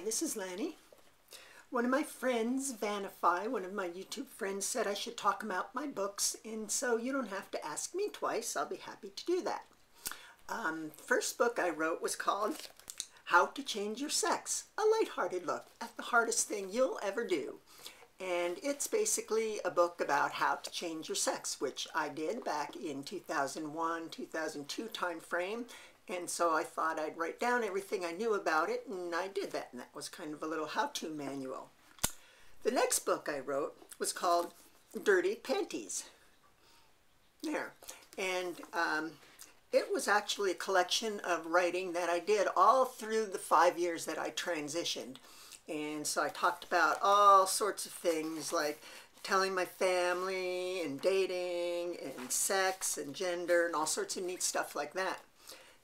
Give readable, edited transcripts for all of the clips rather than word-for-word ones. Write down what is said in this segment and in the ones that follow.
this is Lanny. One of my friends, Vanify, one of my YouTube friends, said I should talk about my books, and so you don't have to ask me twice. I'll be happy to do that. First book I wrote was called How to Change Your Sex, a lighthearted look at the hardest thing you'll ever do. And it's basically a book about how to change your sex, which I did back in 2001, 2002 time frame. And so I thought I'd write down everything I knew about it, and I did that. And that was kind of a little how-to manual. The next book I wrote was called Dirty Panties. There. And it was actually a collection of writing that I did all through the 5 years that I transitioned. And so I talked about all sorts of things like telling my family and dating and sex and gender and all sorts of neat stuff like that.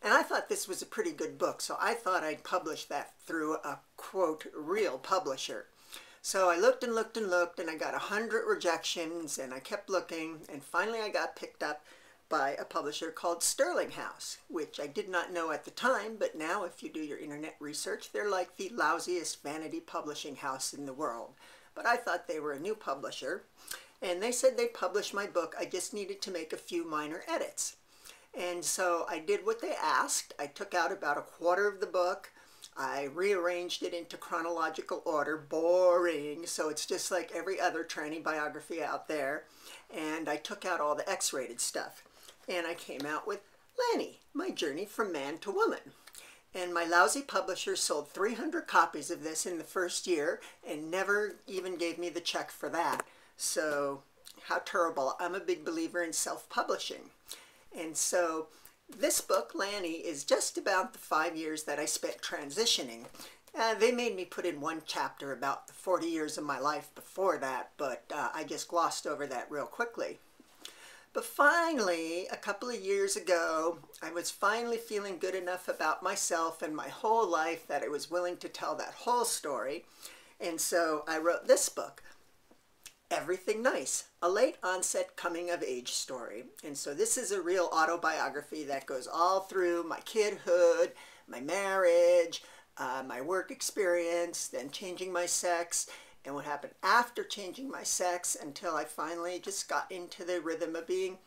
And I thought this was a pretty good book, so I thought I'd publish that through a, quote, real publisher. So I looked and looked and looked, and I got 100 rejections, and I kept looking, and finally I got picked up by a publisher called Sterling House, which I did not know at the time, but now if you do your internet research, they're like the lousiest vanity publishing house in the world. But I thought they were a new publisher, and they said they'd publish my book. I just needed to make a few minor edits. And so I did what they asked. I took out about a quarter of the book. I rearranged it into chronological order. Boring. So it's just like every other tranny biography out there. And I took out all the X-rated stuff. And I came out with Lanny, My Journey from Man to Woman. And my lousy publisher sold 300 copies of this in the first year and never even gave me the check for that. So how terrible. I'm a big believer in self-publishing. And so this book, Lanny, is just about the 5 years that I spent transitioning. They made me put in one chapter about the 40 years of my life before that, but I just glossed over that real quickly. But finally, a couple of years ago, I was finally feeling good enough about myself and my whole life that I was willing to tell that whole story. And so I wrote this book, Everything Nice, a late onset coming of age story. And so this is a real autobiography that goes all through my kidhood, my marriage, my work experience, then changing my sex, and what happened after changing my sex until I finally just got into the rhythm of being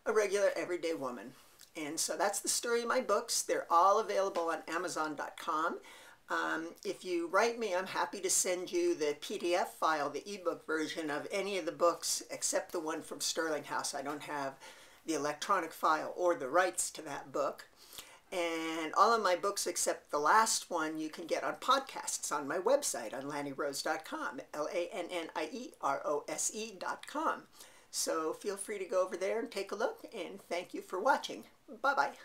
a regular everyday woman. And so that's the story of my books. They're all available on Amazon.com. If you write me, I'm happy to send you the PDF file, the ebook version of any of the books except the one from Sterling House. I don't have the electronic file or the rights to that book. And all of my books except the last one you can get on podcasts on my website on lannyrose.com, LANNIEROSE.com. So feel free to go over there and take a look, and thank you for watching. Bye-bye.